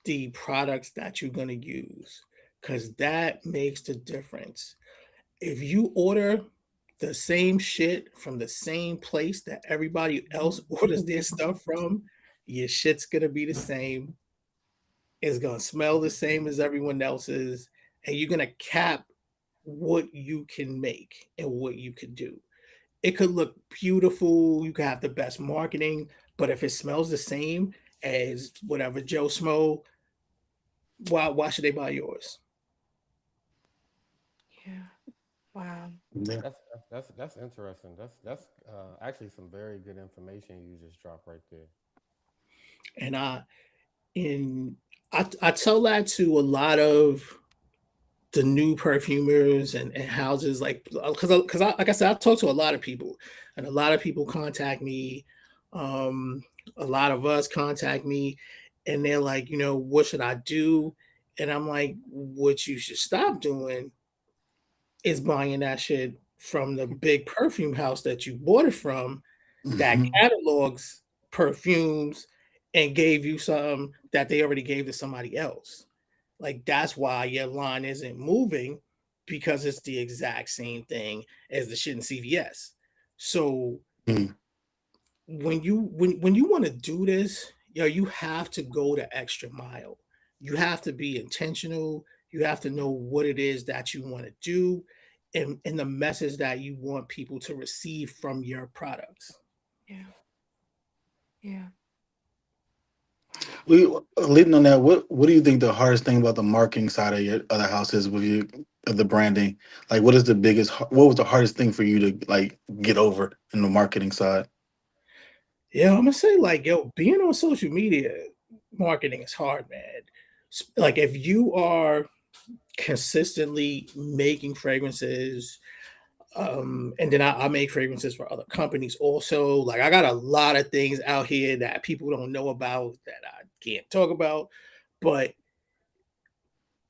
the products that you're going to use because that makes the difference. If you order the same shit from the same place that everybody else orders their stuff from, your shit's going to be the same. It's going to smell the same as everyone else's, and you're going to cap what you can make and what you could do. It could look beautiful, you could have the best marketing, but if it smells the same as whatever Joe Smo, why should they buy yours? Yeah. Wow. Yeah. That's interesting. That's actually some very good information you just dropped right there. And in I tell that to a lot of the new perfumers and houses like because like I said, I talk to a lot of people and a lot of people contact me. Um, a lot of us contact me and they're like, what should I do? And I'm like, what you should stop doing is buying that shit from the big perfume house that you bought it from that Mhm. catalogs perfumes and gave you some that they already gave to somebody else. Like that's why your line isn't moving because it's the exact same thing as the shit in CVS. So Mm. when you want to do this, you have to go the extra mile. You have to be intentional. You have to know what it is that you want to do and the message that you want people to receive from your products. Yeah. Yeah. We leading on that. What do you think the hardest thing about the marketing side of your other house is with you of the branding? Like, what is the biggest? What was the hardest thing for you to like get over in the marketing side? Yeah, I'm gonna say like being on social media marketing is hard, man. Like if you are consistently making fragrances, and then I make fragrances for other companies also. Like I got a lot of things out here that people don't know about that I can't talk about, but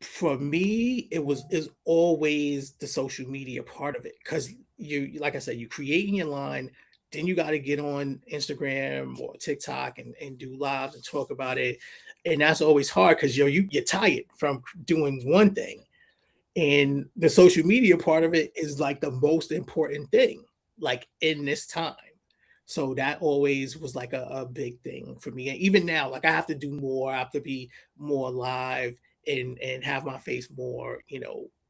for me, it was is always the social media part of it because you, like I said, you creating your line, then you got to get on Instagram or TikTok and do lives and talk about it, and that's always hard because you're tired from doing one thing, and the social media part of it is like the most important thing, like in this time. So that always was like a big thing for me. And even now, like I have to do more, I have to be more live and have my face more,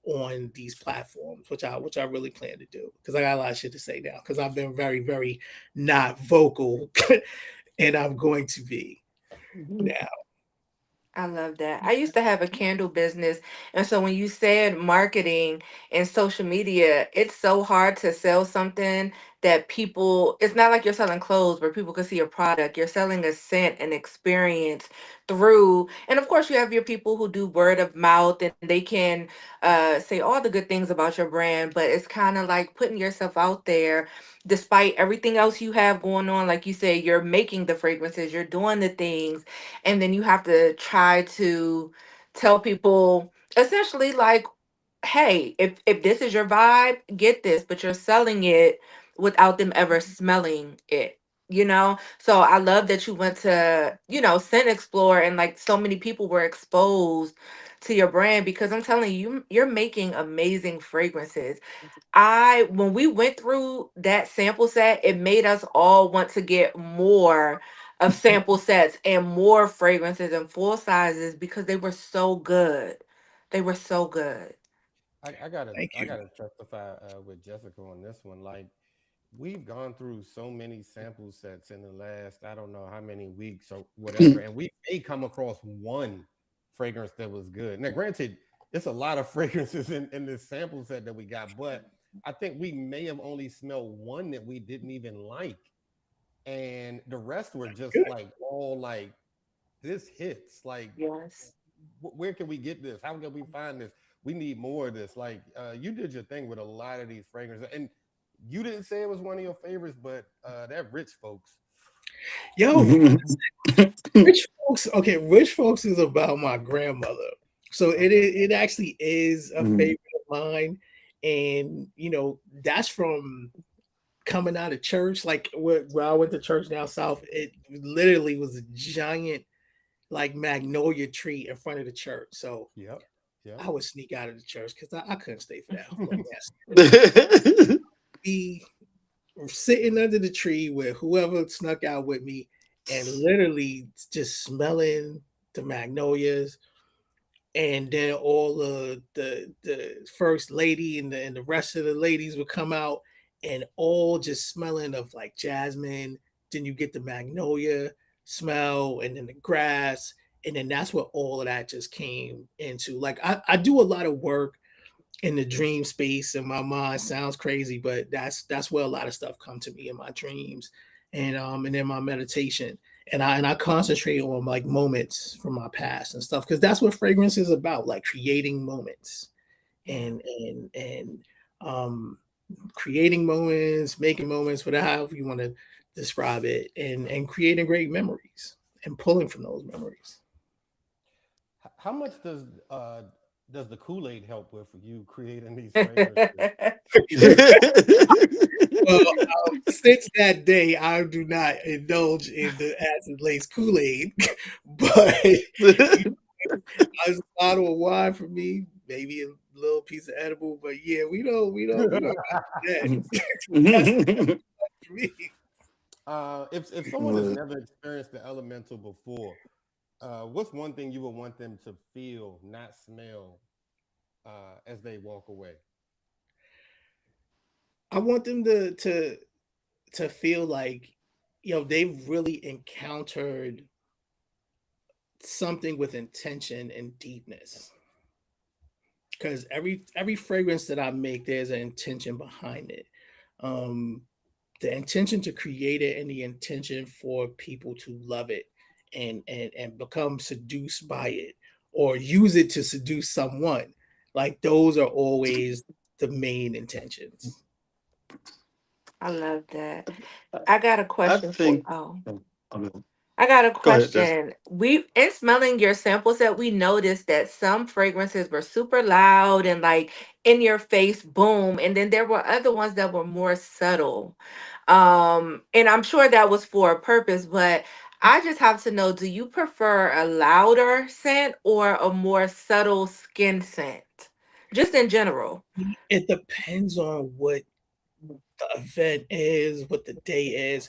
on these platforms, which I really plan to do because I got a lot of shit to say now because I've been very, very not vocal, and I'm going to be now. I love that. I used to have a candle business. And so when you said marketing and social media, it's so hard to sell something that people, it's not like you're selling clothes where people can see a product. You're selling a scent, an experience through. And of course, you have your people who do word of mouth and they can say all the good things about your brand, but it's kind of like putting yourself out there despite everything else you have going on. Like you say, you're making the fragrances, you're doing the things, and then you have to try to tell people essentially like, hey, if this is your vibe, get this, but you're selling it without them ever smelling it, so I love that you went to scent explore, and like so many people were exposed to your brand, because I'm telling you, you're making amazing fragrances. When we went through that sample set, it made us all want to get more of sample sets and more fragrances and full sizes because they were so good. They were so good. I gotta Thank I you. gotta testify with Jessica on this one. Like, we've gone through so many sample sets in the last, I don't know how many weeks or whatever, and we may come across one fragrance that was good. Now, granted, it's a lot of fragrances in this sample set that we got, but I think we may have only smelled one that we didn't even like, and the rest were just Good. like all like, this hits. Like, Yes. where can we get this? How can we find this? We need more of this. Like, you did your thing with a lot of these fragrances, and you didn't say it was one of your favorites, but that Rich Folks. Yo, rich folks. Okay, rich folks is about my grandmother, so Okay. it actually is a favorite of mine, and that's from coming out of church. Like where I went to church down south, it literally was a giant like magnolia tree in front of the church. So Yep. Yep. I would sneak out of the church because I couldn't stay for that whole mess. Be sitting under the tree with whoever snuck out with me and literally just smelling the magnolias, and then all the first lady and the rest of the ladies would come out and all just smelling of like jasmine. Then you get the magnolia smell and then the grass, and then that's what all of that just came into. Like I do a lot of work in the dream space in my mind. Sounds crazy, but that's where a lot of stuff come to me in my dreams, and in my meditation. And I concentrate on like moments from my past and stuff because that's what fragrance is about, like creating moments Yeah. and um creating moments, making moments, whatever however you want to describe it, and creating great memories and pulling from those memories. How much does the Kool-Aid help with you creating these fragrances? Well, since that day, I do not indulge in the acid laced Kool Aid, but a bottle of wine for me, maybe a little piece of edible. But yeah, we don't do that. That's for me. If someone has never experienced the elemental before, what's one thing you would want them to feel, not smell, as they walk away? I want them to feel like they've really encountered something with intention and deepness. Because every fragrance that I make, there's an intention behind it. Um, the intention to create it and the intention for people to love it and become seduced by it or use it to seduce someone. Like those are always the main intentions. I love that. I got a I question for think. oh. Okay. I got a Go ahead, Jess. question. We in smelling your sample set, we noticed that some fragrances were super loud and like in your face, boom, and then there were other ones that were more subtle. And I'm sure that was for a purpose, but I just have to know, do you prefer a louder scent or a more subtle skin scent? Just in general. It depends on what the event is, what the day is.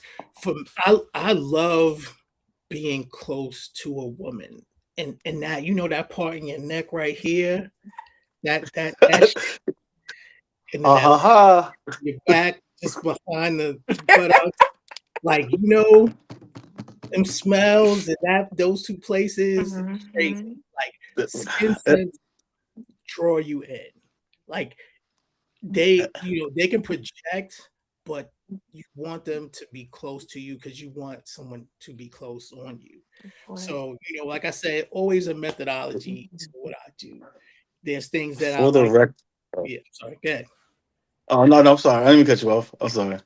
I love being close to a woman, and that that part in your neck right here. that shit, and then Ha that ha ha. your back just behind the buttocks, like them smells and those two places, it's crazy. Mhm. Like skin scents draw you in. Like they can project, but you want them to be close to you because you want someone to be close on you. Of course. So, like I said, always a methodology to what I do. There's things that I For the like. record. Yeah, sorry, go ahead. Oh no, no, I'm sorry. I didn't mean to cut you off. I'm sorry.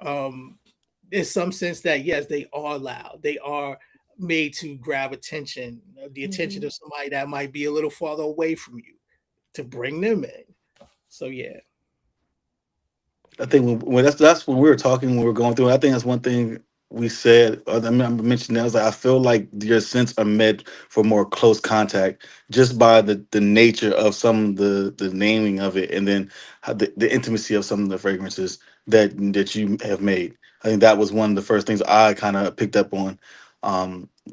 Um, there's some sense that yes, they are loud. They are made to grab attention, the attention Mhm. of somebody that might be a little farther away from you to bring them in. So yeah. I think when that's when we were talking when we were going through it, I think that's one thing we said. I mentioned that I was like, I feel like your scents are meant for more close contact just by the nature of some of the naming of it, and then how the intimacy of some of the fragrances that you have made. I think that was one of the first things I kind of picked up on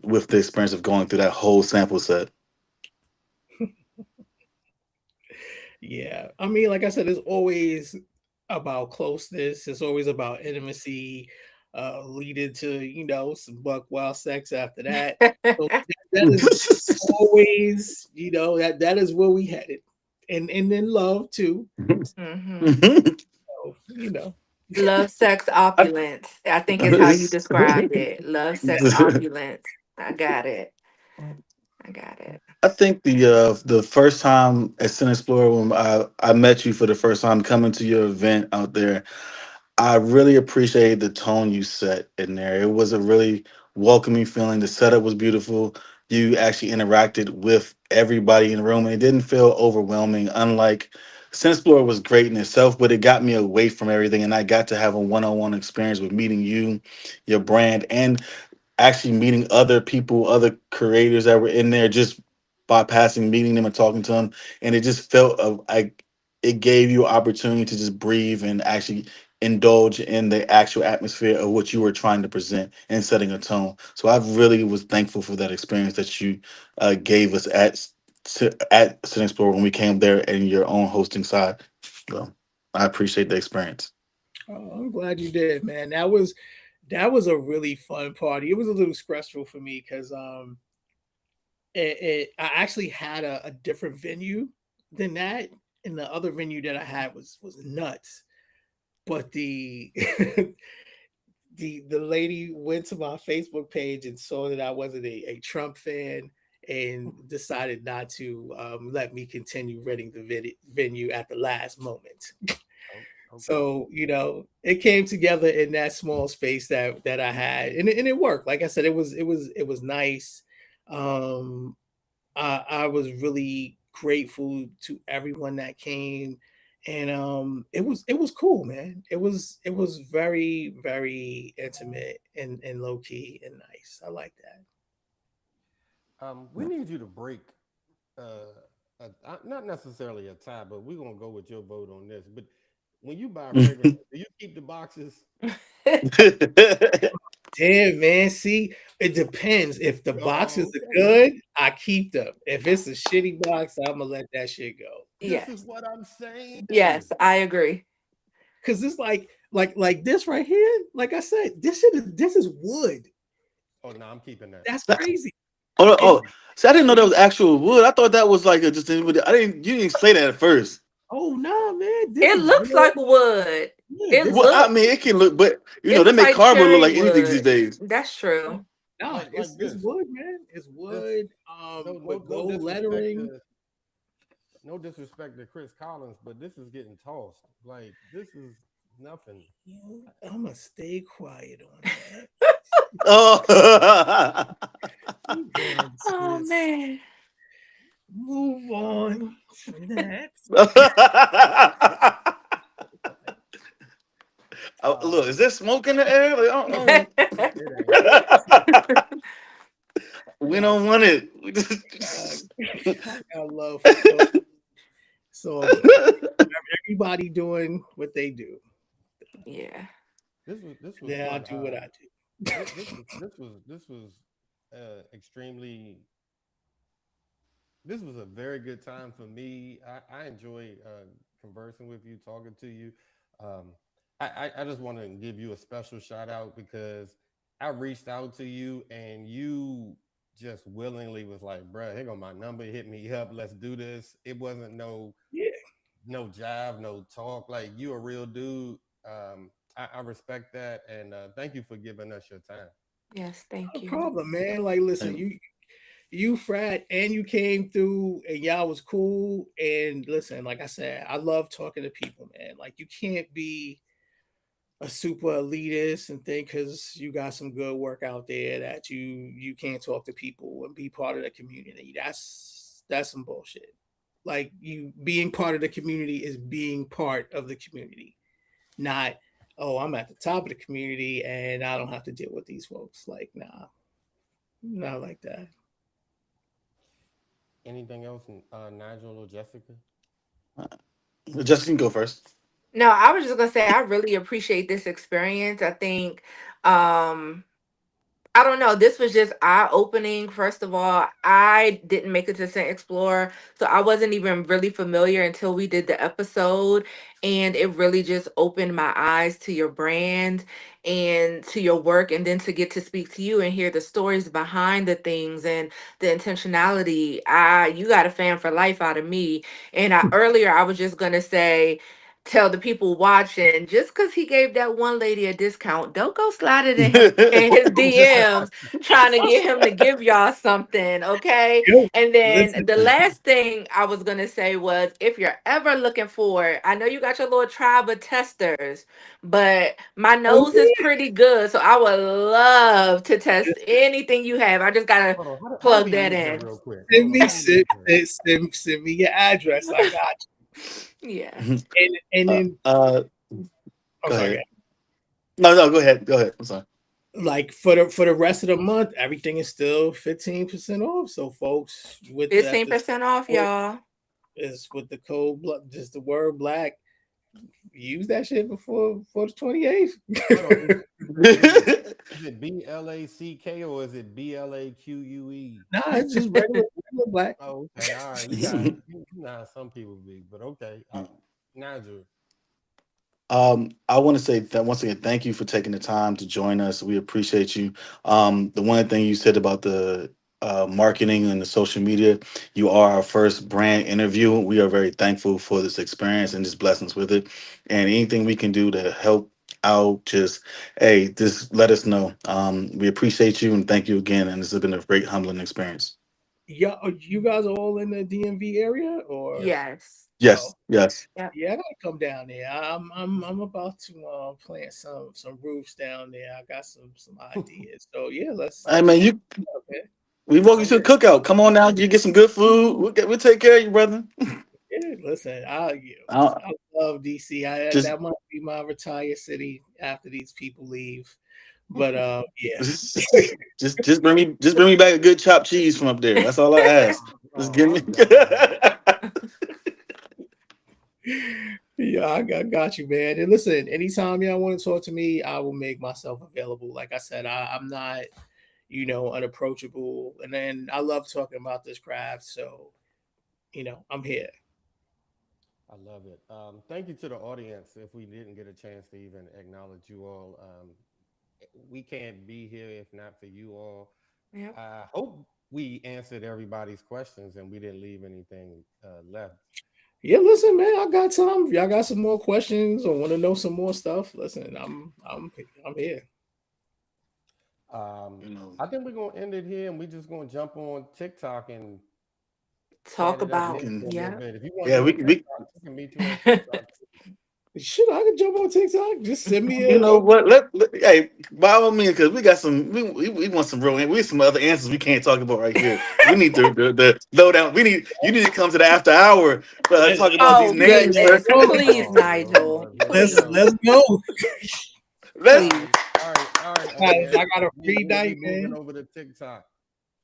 with the experience of going through that whole sample set. Yeah. I mean, like I said, it's always about closeness. It's always about intimacy, leading to, some buck wild sex after that. So that is always, that is where we headed. And then love too. Mhm. So, Love, sex, I, opulence. I think is how you described it. Love, sex, opulence. I got it. I got it. I think the first time at Sin Explorer when I met you for the first time coming to your event out there, I really appreciated the tone you set in there. It was a really welcoming feeling. The setup was beautiful. You actually interacted with everybody in the room and it didn't feel overwhelming. Unlike Sin Explorer was great in itself, but it got me away from everything and I got to have a one-on-one experience with meeting you, your brand, and actually meeting other people, other creators that were in there, just bypassing meeting them and talking to them, and it just felt like it gave you opportunity to just breathe and actually indulge in the actual atmosphere of what you were trying to present and setting a tone. So I really was thankful for that experience that you gave us at Sin Explorer when we came there in your own hosting side. So I appreciate the experience. Oh, I'm glad you did, man. That was a really fun party. It was a little stressful for me because I actually had a different venue than that, and the other venue that I had was nuts. But the the lady went to my Facebook page and saw that I wasn't a Trump fan and decided not to let me continue renting the venue at the last moment. Oh, okay. So it came together in that small space that I had, and it worked. Like I said, it was nice. Um, I was really grateful to everyone that came, and it was cool, man. It was very very intimate and low key and nice. I like that. We need you to break, not necessarily a tie, but we're gonna go with your vote on this. But when you buy fragrance, do you keep the boxes? Damn, man. See, it depends. If the boxes Oh, are okay. good, I keep them. If it's a shitty box, I'm gonna let that shit go. This is Yes. what I'm saying. Yes, I agree. Cause it's like this right here. Like I said, this is wood. Oh no, I'm keeping that. That's crazy. Oh, And oh, see, I didn't know that was actual wood. I thought that was like a just. I didn't. You didn't say that at first. oh no, man, this It is looks wood. like wood. Yeah, It this Well, is I looks mean, it can look, but it they looks make like cardboard look cherry like anything these wood. days. That's oh, true. nah, Like it's this. wood, man. It's This wood. no no With no gold disrespect lettering. to Chris Collins, but this is getting tossed. Like this is nothing. I'm gonna stay quiet on that. Oh, We're going to Oh just man. move on from that. Oh, look, is Um, there smoke in the air? Like, it ain't. we Nah, don't want it. uh, I got love for Cody. It's all good. Everybody doing what they do. Yeah. This was Then I fun. do what I do. This was extremely this was a very good time for me. I enjoyed conversing with you, talking to you. Um, I just want to give you a special shout out because I reached out to you and you just willingly was like, bruh, here go my number, hit me up, let's do this. It wasn't Yeah, no jive, no talk. Like you a real dude. I respect that, and thank you for giving us your time. Yes, thank no you. problem, man. Like, listen, And you frat and you came through and y'all was cool. And listen, like I said, I love talking to people, man. Like you can't be a super elitist and think because you got some good work out there that you can't talk to people and be part of the community. That's some bullshit. Like you being part of the community is being part of the community, not oh I'm at the top of the community and I don't have to deal with these folks. Like nah, not like that. Anything else, Nigel or Jessica? Justin, can go first. No, I was just gonna say I really appreciate this experience. I think um I don't know. This was just eye opening. First of all, I didn't make it to Scent Explorer, so I wasn't even really familiar until we did the episode. And it really just opened my eyes to your brand and to your work. And then to get to speak to you and hear the stories behind the things and the intentionality. You got a fan for life out of me. And earlier, I was just going to say, tell the people watching just because he gave that one lady a discount, don't go slide it in his DMs trying to get him to give y'all something, okay? Yo, And then listen, the last thing I was gonna say was if you're ever looking for, I know you got your little tribe of testers, but my oh nose is pretty good, so I would love to test anything you have. I just gotta Hold on. How do plug we that use her in. real quick? send Hold on. me How do we use her? send me your address. I got Yeah. you. And uh, then uh, I'm go sorry, ahead. No, no, go ahead. Go ahead. I'm sorry. like for the rest of the month, everything is still 15% off. So folks, with the 15% off, code y'all. is with the code just the word black. Use that shit before for the 28th. Hold on. Is it BLACK or is it BLAQUE? Nah, it's just regular black. Oh, okay. All right. You got it. Nah, some people be, but okay. Nigel. I want to say that once again, thank you for taking the time to join us. We appreciate you. The one thing you said about the marketing and the social media, you are our first brand interview. We are very thankful for this experience and just blessings with it. And anything we can do to help out, just hey, just let us know. We appreciate you and thank you again. And this has been a great humbling experience. Yeah, you guys are all in the DMV area, or Yes. oh, Yes, yes. Yep. yeah, I gotta come down there. I'm about to plant some roofs down there. I got some ideas. So yeah, I let's mean, chop you. it up, man. We walk you Oh to the yeah. cookout. Come on now, you get some good food. We'll take care of you, brother. Yeah, listen, I I love DC. just That might be my retired city after these people leave. But yeah. just bring me back a good chopped cheese from up there. That's all I ask. Just Oh, give me. I'm done. Yeah, got you, man. And listen, anytime y'all want to talk to me, I will make myself available. Like I said, I'm not, unapproachable. And then I love talking about this craft. So, I'm here. I love it. Thank you to the audience. If we didn't get a chance to even acknowledge you all, we can't be here if not for you all. Yep. I hope we answered everybody's questions and we didn't leave anything left. Yeah, listen, man, I got time. If y'all got some more questions or want to know some more stuff, listen, I'm here. Um, You know. I think we're gonna end it here, and we're just gonna jump on TikTok and chat Talk it up We there about, for can. a little yeah. bit. If you want to Yeah, be on we. TikTok, we can meet you on TikTok. Shit, I can jump on TikTok. Just send me You know a what? Hey, by all means, because we got some. We want some real. We have some other answers we can't talk about right here. We need the low down. You need to come to the after hour. let's, Talk about these Oh names, let's bro. goodness. go. Please, Oh Nigel. Lord, here we Let's go. Please. let's go. Let's Please. All right, all right, all right. I got a We free will be night, moving man. over to TikTok.